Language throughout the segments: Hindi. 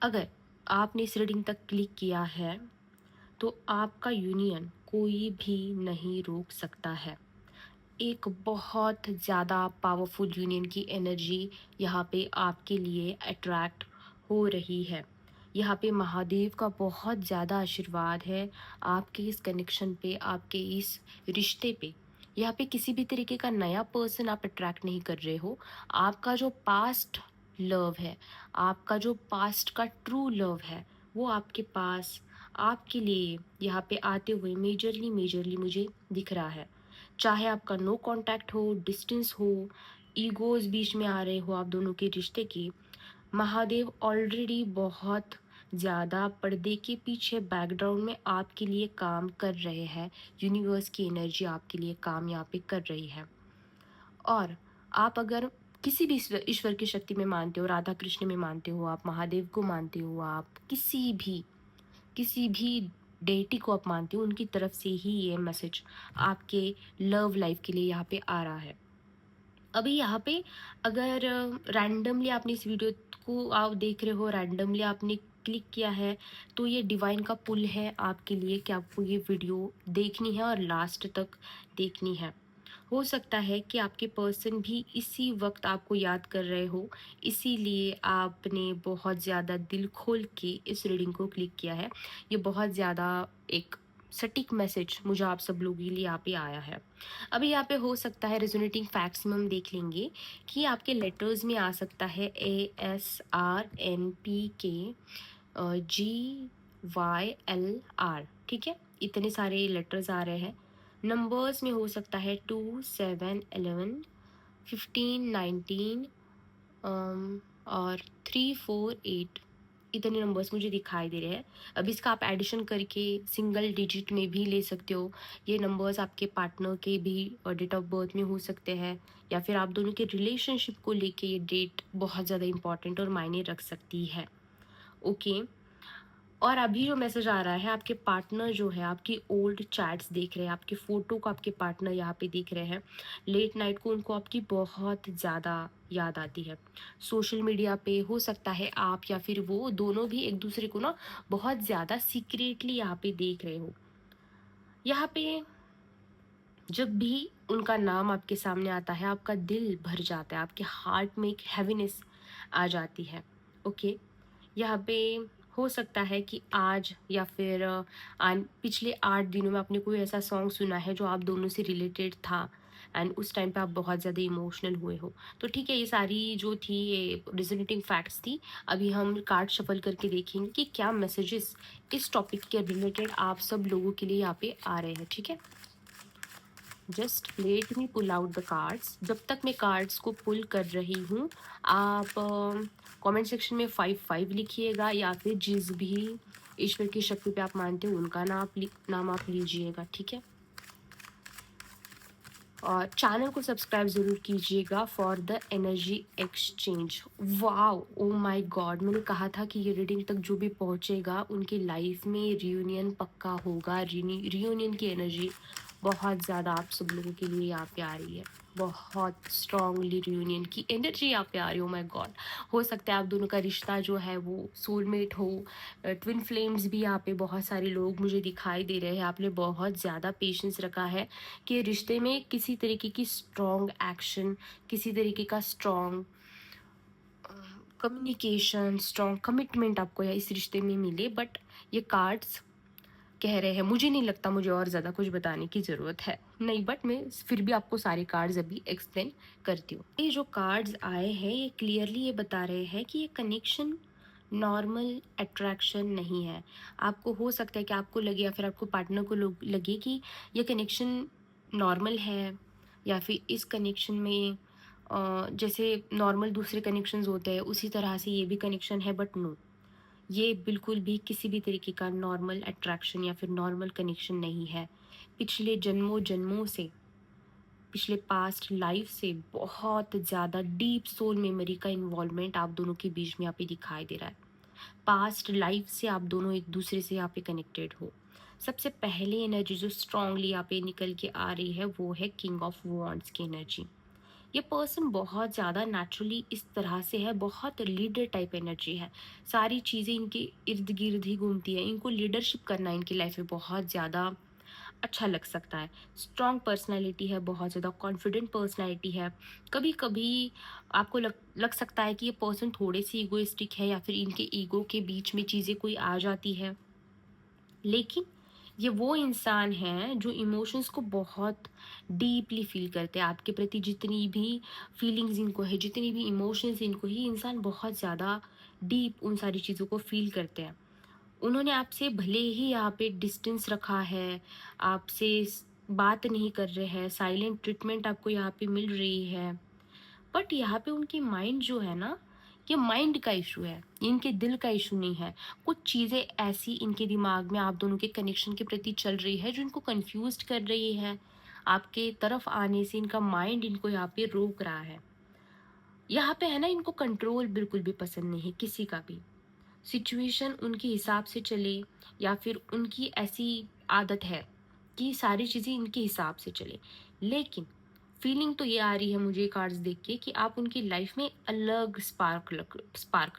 अगर आपने इस रीडिंग तक क्लिक किया है तो आपका यूनियन कोई भी नहीं रोक सकता है। एक बहुत ज़्यादा पावरफुल यूनियन की एनर्जी यहाँ पे आपके लिए अट्रैक्ट हो रही है। यहाँ पे महादेव का बहुत ज़्यादा आशीर्वाद है आपके इस कनेक्शन पे, आपके इस रिश्ते पे। यहाँ पे किसी भी तरीके का नया पर्सन आप अट्रैक्ट नहीं कर रहे हो। आपका जो पास्ट लव है, आपका जो पास्ट का ट्रू लव है, वो आपके पास आपके लिए यहाँ पे आते हुए मेजरली मेजरली मुझे दिख रहा है। चाहे आपका नो कांटेक्ट हो, डिस्टेंस हो, ईगोज बीच में आ रहे हो आप दोनों के रिश्ते की, महादेव ऑलरेडी बहुत ज़्यादा पर्दे के पीछे बैकग्राउंड में आपके लिए काम कर रहे हैं। यूनिवर्स की एनर्जी आपके लिए काम यहाँ पे कर रही है। और आप अगर किसी भी ईश्वर की शक्ति में मानते हो, राधा कृष्ण में मानते हो, आप महादेव को मानते हो, आप किसी भी डेटी को आप मानते हो, उनकी तरफ से ही ये मैसेज आपके लव लाइफ के लिए यहाँ पे आ रहा है। अभी यहाँ पे अगर रैंडमली आपने इस वीडियो को आप देख रहे हो, रैंडमली आपने क्लिक किया है, तो ये डिवाइन का पुल है आपके लिए कि आपको ये वीडियो देखनी है और लास्ट तक देखनी है। हो सकता है कि आपके पर्सन भी इसी वक्त आपको याद कर रहे हो, इसीलिए आपने बहुत ज़्यादा दिल खोल के इस रीडिंग को क्लिक किया है। ये बहुत ज़्यादा एक सटीक मैसेज मुझे आप सब लोगों के लिए यहाँ पे आया है। अभी यहाँ पे हो सकता है रेजोनेटिंग फैक्ट्स में हम देख लेंगे कि आपके लेटर्स में आ सकता है ASRNPK GYLR, ठीक है, इतने सारे लेटर्स आ रहे हैं। नंबर्स में हो सकता है 2 7 11 15 19 और 3 4 8, इतने नंबर्स मुझे दिखाई दे रहे हैं। अब इसका आप एडिशन करके सिंगल डिजिट में भी ले सकते हो। ये नंबर्स आपके पार्टनर के भी डेट ऑफ बर्थ में हो सकते हैं, या फिर आप दोनों के रिलेशनशिप को लेके ये डेट बहुत ज़्यादा इंपॉर्टेंट और मायने रख सकती है। ओके। और अभी जो मैसेज आ रहा है, आपके पार्टनर जो है आपकी ओल्ड चैट्स देख रहे हैं, आपके फ़ोटो को आपके पार्टनर यहाँ पे देख रहे हैं। लेट नाइट को उनको आपकी बहुत ज़्यादा याद आती है। सोशल मीडिया पे हो सकता है आप या फिर वो दोनों भी एक दूसरे को ना बहुत ज़्यादा सीक्रेटली यहाँ पे देख रहे हो। यहाँ पे जब भी उनका नाम आपके सामने आता है, आपका दिल भर जाता है, आपके हार्ट में एक हैवीनेस आ जाती है। ओके। यहाँ पे हो सकता है कि आज या फिर पिछले 8 दिनों में आपने कोई ऐसा सॉन्ग सुना है जो आप दोनों से रिलेटेड था, एंड उस टाइम पे आप बहुत ज़्यादा इमोशनल हुए हो। तो ठीक है, ये सारी जो थी ये रिजोनेटिंग फैक्ट्स थी। अभी हम कार्ड शफल करके देखेंगे कि क्या मैसेजेस इस टॉपिक के रिलेटेड आप सब लोगों के लिए यहाँ पे आ रहे हैं। ठीक है, just let me pull out the cards. जब तक मैं कार्ड्स को पुल कर रही हूँ, आप कमेंट सेक्शन में 5 5 लिखिएगा, या फिर जिस भी ईश्वर की शक्ति पे आप मानते हो उनका नाम आप लीजिएगा। ठीक है, और चैनल को सब्सक्राइब ज़रूर कीजिएगा for the energy exchange. Wow, oh my God, मैंने कहा था कि ये रीडिंग तक जो भी पहुंचेगा उनकी लाइफ में रियूनियन पक्का होगा। रियूनियन की एनर्जी बहुत ज़्यादा आप सब लोगों के लिए यहाँ पे आ रही है। बहुत स्ट्रांगली रियूनियन की एनर्जी यहाँ पे आ रही हो। माय गॉड, हो सकता है आप दोनों का रिश्ता जो है वो सोलमेट हो। ट्विन फ्लेम्स भी यहाँ पे बहुत सारे लोग मुझे दिखाई दे रहे हैं। आपने बहुत ज़्यादा पेशेंस रखा है कि रिश्ते में किसी तरीके की स्ट्रॉन्ग एक्शन, किसी तरीके का स्ट्रॉन्ग कम्युनिकेशन, स्ट्रॉन्ग कमिटमेंट आपको या इस रिश्ते में मिले। बट ये कार्ड्स कह रहे हैं, मुझे नहीं लगता मुझे और ज़्यादा कुछ बताने की ज़रूरत है, नहीं, बट मैं फिर भी आपको सारे कार्ड्स अभी एक्सप्लेन करती हूँ। ये जो कार्ड्स आए हैं ये क्लियरली ये बता रहे हैं कि ये कनेक्शन नॉर्मल अट्रैक्शन नहीं है। आपको हो सकता है कि आपको लगे या फिर आपको पार्टनर को लगे कि ये कनेक्शन नॉर्मल है, या फिर इस कनेक्शन में जैसे नॉर्मल दूसरे कनेक्शंस होते हैं उसी तरह से ये भी कनेक्शन है। बट नो, ये बिल्कुल भी किसी भी तरीके का नॉर्मल अट्रैक्शन या फिर नॉर्मल कनेक्शन नहीं है। पिछले जन्मों जन्मों से, पिछले पास्ट लाइफ से बहुत ज़्यादा डीप सोल मेमोरी का इन्वॉल्वमेंट आप दोनों के बीच में यहाँ पे दिखाई दे रहा है। पास्ट लाइफ से आप दोनों एक दूसरे से यहाँ पे कनेक्टेड हो। सबसे पहले एनर्जी जो स्ट्रांगली यहाँ पे निकल के आ रही है वो है किंग ऑफ वॉन्ड्स की एनर्जी। ये पर्सन बहुत ज़्यादा नेचुरली इस तरह से है, बहुत लीडर टाइप एनर्जी है, सारी चीज़ें इनके इर्द गिर्द ही घूमती है, इनको लीडरशिप करना इनकी लाइफ में बहुत ज़्यादा अच्छा लग सकता है। स्ट्रॉन्ग पर्सनैलिटी है, बहुत ज़्यादा कॉन्फिडेंट पर्सनैलिटी है। कभी कभी आपको लग सकता है कि ये पर्सन थोड़े से ईगोइस्टिक है या फिर इनके ईगो के बीच में चीज़ें कोई आ जाती है, लेकिन ये वो इंसान हैं जो इमोशंस को बहुत डीपली फील करते हैं। आपके प्रति जितनी भी फीलिंग्स इनको है, जितनी भी इमोशंस इनको, ही इंसान बहुत ज़्यादा डीप उन सारी चीज़ों को फील करते हैं। उन्होंने आपसे भले ही यहाँ पे डिस्टेंस रखा है, आपसे बात नहीं कर रहे हैं, साइलेंट ट्रीटमेंट आपको यहाँ पे मिल रही है, बट यहाँ पे उनकी माइंड जो है ना, ये माइंड का इशू है, ये इनके दिल का इशू नहीं है। कुछ चीज़ें ऐसी इनके दिमाग में आप दोनों के कनेक्शन के प्रति चल रही है जो इनको कंफ्यूज कर रही है। आपके तरफ आने से इनका माइंड इनको यहाँ पे रोक रहा है। यहाँ पे है ना, इनको कंट्रोल बिल्कुल भी पसंद नहीं है किसी का भी। सिचुएशन उनके हिसाब से चले, या फिर उनकी ऐसी आदत है कि सारी चीज़ें इनके हिसाब से चले। लेकिन फीलिंग तो ये आ रही है मुझे कार्ड्स देख के कि आप उनकी लाइफ में अलग स्पार्क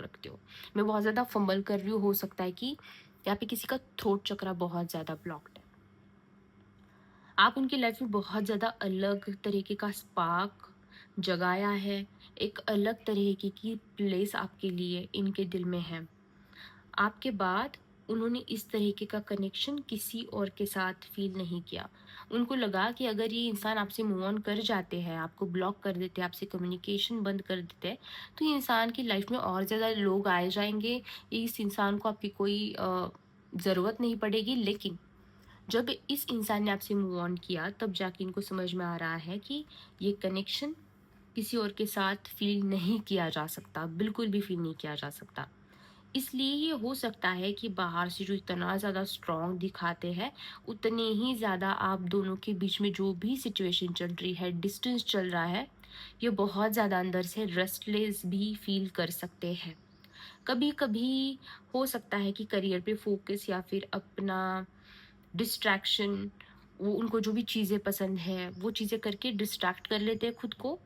रखते हो। मैं बहुत ज़्यादा फंबल कर रही हूँ, हो सकता है कि यहाँ पे किसी का थ्रोट चक्रा बहुत ज़्यादा ब्लॉक्ड है। आप उनकी लाइफ में बहुत ज़्यादा अलग तरीके का स्पार्क जगाया है, एक अलग तरीके की प्लेस आपके लिए इनके दिल में है। आपके बाद उन्होंने इस तरीके का कनेक्शन किसी और के साथ फील नहीं किया। उनको लगा कि अगर ये इंसान आपसे मूव ऑन कर जाते हैं, आपको ब्लॉक कर देते हैं, आपसे कम्युनिकेशन बंद कर देते हैं, तो ये इंसान की लाइफ में और ज़्यादा लोग आए जाएंगे, इस इंसान को आपकी कोई ज़रूरत नहीं पड़ेगी। लेकिन जब इस इंसान ने आपसे मूव ऑन किया, तब जाके इनको समझ में आ रहा है कि ये कनेक्शन किसी और के साथ फील नहीं किया जा सकता, बिल्कुल भी फील नहीं किया जा सकता। इसलिए ये हो सकता है कि बाहर से जो इतना ज़्यादा स्ट्रॉन्ग दिखाते हैं, उतने ही ज़्यादा आप दोनों के बीच में जो भी सिचुएशन चल रही है, डिस्टेंस चल रहा है, ये बहुत ज़्यादा अंदर से रेस्टलेस भी फील कर सकते हैं। कभी कभी हो सकता है कि करियर पे फोकस या फिर अपना डिस्ट्रैक्शन, वो उनको जो भी चीज़ें पसंद है वो चीज़ें करके डिस्ट्रैक्ट कर लेते हैं खुद को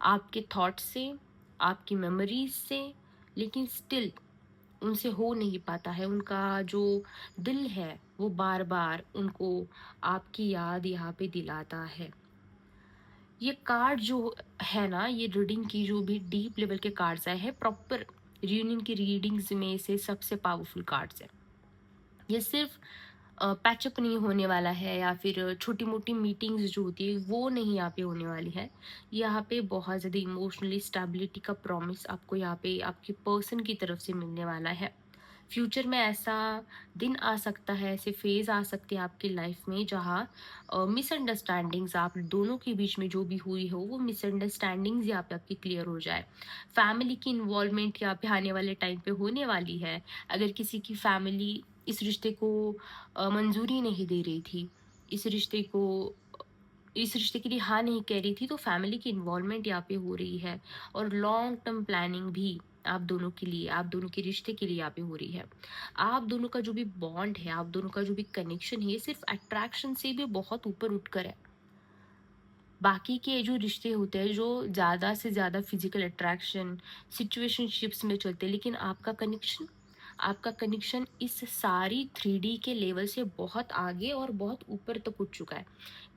आपके थॉट्स से, आपकी मेमोरीज से। लेकिन स्टिल उनसे हो नहीं पाता है, उनका जो दिल है वो बार बार उनको आपकी याद यहाँ पे दिलाता है। ये कार्ड जो है ना, ये रीडिंग की जो भी डीप लेवल के कार्ड्स आए हैं, प्रॉपर रियूनियन की रीडिंग्स में से सबसे पावरफुल कार्ड्स है। ये सिर्फ पैचअप नहीं होने वाला है, या फिर छोटी मोटी मीटिंग्स जो होती है वो नहीं यहाँ पे होने वाली है। यहाँ पे बहुत ज़्यादा इमोशनली स्टेबिलिटी का प्रॉमिस आपको यहाँ पे आपके पर्सन की तरफ से मिलने वाला है। फ्यूचर में ऐसा दिन आ सकता है, ऐसे फेज आ सकते हैं आपकी लाइफ में जहाँ मिसअंडरस्टैंडिंग्स आप दोनों के बीच में जो भी हुई हो, वो मिसअंडरस्टैंडिंग्स यहाँ पे आपकी क्लियर हो जाए। फैमिली की इन्वॉल्वमेंट यहाँ पे आने वाले टाइम पे होने वाली है। अगर किसी की फैमिली इस रिश्ते को मंजूरी नहीं दे रही थी, इस रिश्ते को इस रिश्ते के लिए हाँ नहीं कह रही थी, तो फैमिली की इन्वॉल्वमेंट यहाँ पे हो रही है। और लॉन्ग टर्म प्लानिंग भी आप दोनों के लिए, आप दोनों के रिश्ते के लिए यहाँ पे हो रही है। आप दोनों का जो भी बॉन्ड है, आप दोनों का जो भी कनेक्शन है, ये सिर्फ अट्रैक्शन से भी बहुत ऊपर उठकर है। बाकी के जो रिश्ते होते हैं जो ज़्यादा से ज़्यादा फिजिकल अट्रैक्शन, सिचुएशनशिप्स में चलते हैं, लेकिन आपका कनेक्शन इस सारी 3D के लेवल से बहुत आगे और बहुत ऊपर तक उठ चुका है।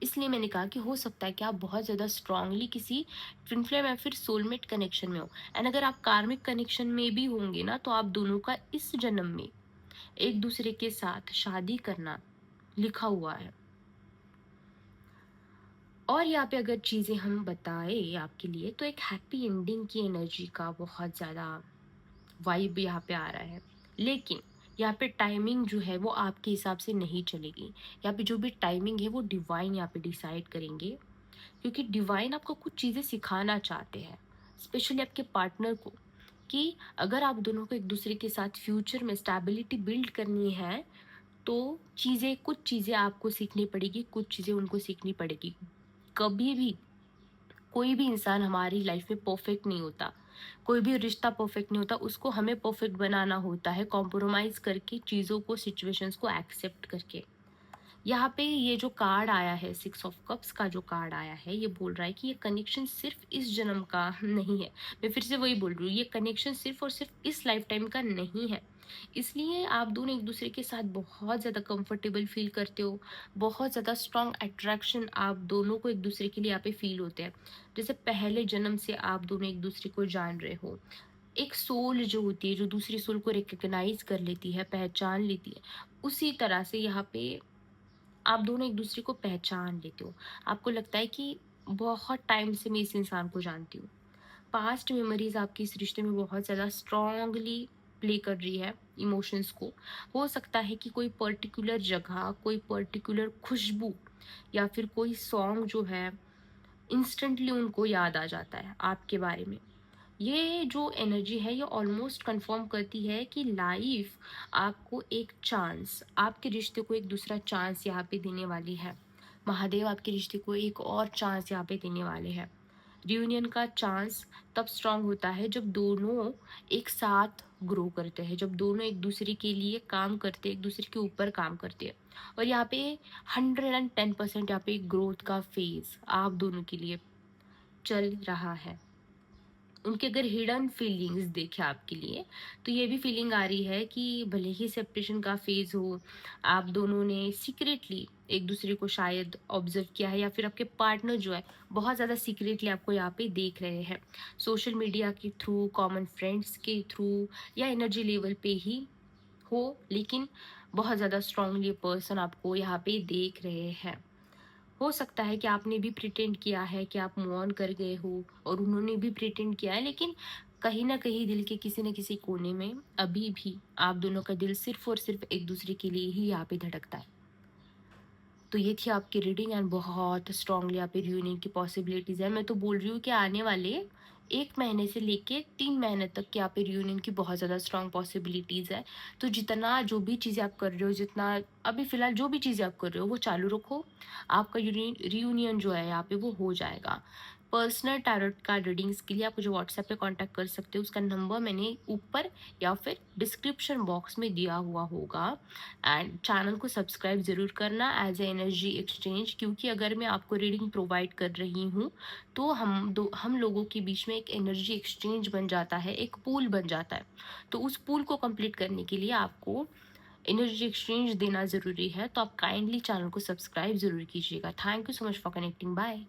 इसलिए मैंने कहा कि हो सकता है कि आप बहुत ज़्यादा स्ट्रांगली किसी ट्विन फ्लेम या फिर सोलमेट कनेक्शन में हो। एंड अगर आप कार्मिक कनेक्शन में भी होंगे ना, तो आप दोनों का इस जन्म में एक दूसरे के साथ शादी करना लिखा हुआ है। और यहाँ पे अगर चीज़ें हम बताएं आपके लिए, तो एक हैप्पी एंडिंग की एनर्जी का बहुत ज़्यादा वाइब यहाँ पे आ रहा है। लेकिन यहाँ पे टाइमिंग जो है वो आपके हिसाब से नहीं चलेगी। यहाँ पे जो भी टाइमिंग है वो डिवाइन यहाँ पे डिसाइड करेंगे, क्योंकि डिवाइन आपको कुछ चीज़ें सिखाना चाहते हैं, स्पेशली आपके पार्टनर को, कि अगर आप दोनों को एक दूसरे के साथ फ्यूचर में स्टेबिलिटी बिल्ड करनी है, तो कुछ चीज़ें आपको सीखनी पड़ेगी, कुछ चीज़ें उनको सीखनी पड़ेगी। कभी भी कोई भी इंसान हमारी लाइफ में परफेक्ट नहीं होता, कोई भी रिश्ता परफेक्ट नहीं होता, उसको हमें परफेक्ट बनाना होता है, कॉम्प्रोमाइज़ करके, चीज़ों को, सिचुएशंस को एक्सेप्ट करके। यहाँ पे ये जो कार्ड आया है, 6 ऑफ कप्स का जो कार्ड आया है, ये बोल रहा है कि ये कनेक्शन सिर्फ इस जन्म का नहीं है। मैं फिर से वही बोल रही हूँ, ये कनेक्शन सिर्फ और सिर्फ इस लाइफ टाइम का नहीं है। इसलिए आप दोनों एक दूसरे के साथ बहुत ज़्यादा कंफर्टेबल फील करते हो, बहुत ज़्यादा स्ट्रॉन्ग अट्रैक्शन आप दोनों को एक दूसरे के लिए यहाँ पे फील होते हैं। जैसे पहले जन्म से आप दोनों एक दूसरे को जान रहे हो। एक सोल जो होती है, जो दूसरी सोल को रिकग्नाइज कर लेती है, पहचान लेती है, उसी तरह से यहाँ पे आप दोनों एक दूसरे को पहचान लेते हो। आपको लगता है कि बहुत टाइम से मैं इस इंसान को जानती हूँ। पास्ट मेमोरीज आपकी इस रिश्ते में बहुत ज़्यादा स्ट्रांगली प्ले कर रही है इमोशंस को। हो सकता है कि कोई पर्टिकुलर जगह, कोई पर्टिकुलर खुशबू या फिर कोई सॉन्ग जो है इंस्टेंटली उनको याद आ जाता है आपके बारे में। ये जो एनर्जी है ये ऑलमोस्ट कंफर्म करती है कि लाइफ आपको एक चांस, आपके रिश्ते को एक दूसरा चांस यहाँ पे देने वाली है। महादेव आपके रिश्ते को एक और चांस यहाँ पे देने वाले हैं। रियूनियन का चांस तब स्ट्रांग होता है जब दोनों एक साथ ग्रो करते हैं, जब दोनों एक दूसरे के लिए काम करते हैं, एक दूसरे के ऊपर काम करते हैं। और यहाँ पे 110% यहाँ पे ग्रोथ का फेज आप दोनों के लिए चल रहा है। उनके अगर हिडन फीलिंग्स देखें आपके लिए, तो ये भी फीलिंग आ रही है कि भले ही सेपरेशन का फेज हो, आप दोनों ने सीक्रेटली एक दूसरे को शायद ऑब्जर्व किया है, या फिर आपके पार्टनर जो है बहुत ज़्यादा सीक्रेटली आपको यहाँ पे देख रहे हैं, सोशल मीडिया के थ्रू, कॉमन फ्रेंड्स के थ्रू, या एनर्जी लेवल पे ही हो, लेकिन बहुत ज़्यादा स्ट्रांगली पर्सन आपको यहाँ पे देख रहे हैं। हो सकता है कि आपने भी प्रिटेंड किया है कि आप मूव ऑन कर गए हो, और उन्होंने भी प्रिटेंड किया है, लेकिन कहीं ना कहीं दिल के किसी न किसी कोने में अभी भी आप दोनों का दिल सिर्फ और सिर्फ एक दूसरे के लिए ही यहाँ पे धड़कता है। तो ये थी आपकी रीडिंग, एंड बहुत स्ट्रांगली यहाँ पे रियूनियन की पॉसिबिलिटीज़ है। मैं तो बोल रही हूँ कि आने वाले 1 महीने से लेके 3 महीने तक की यहाँ पे रियूनियन की बहुत ज़्यादा स्ट्रांग पॉसिबिलिटीज़ है। तो जितना जो भी चीज़ें आप कर रहे हो, जितना अभी फ़िलहाल जो भी चीज़ें आप कर रहे हो वो चालू रखो। आपका रियूनियन जो है यहाँ पे वो हो जाएगा। पर्सनल टैरोट कार्ड रीडिंग्स के लिए आप मुझे व्हाट्सएप पे कांटेक्ट कर सकते हो। उसका नंबर मैंने ऊपर या फिर डिस्क्रिप्शन बॉक्स में दिया हुआ होगा। एंड चैनल को सब्सक्राइब ज़रूर करना एज ए एनर्जी एक्सचेंज, क्योंकि अगर मैं आपको रीडिंग प्रोवाइड कर रही हूँ तो हम लोगों के बीच में एक एनर्जी एक्सचेंज बन जाता है, एक पूल बन जाता है। तो उस पूल को कंप्लीट करने के लिए आपको एनर्जी एक्सचेंज देना ज़रूरी है। तो आप काइंडली चैनल को सब्सक्राइब ज़रूर कीजिएगा। Thank you so much for connecting. Bye.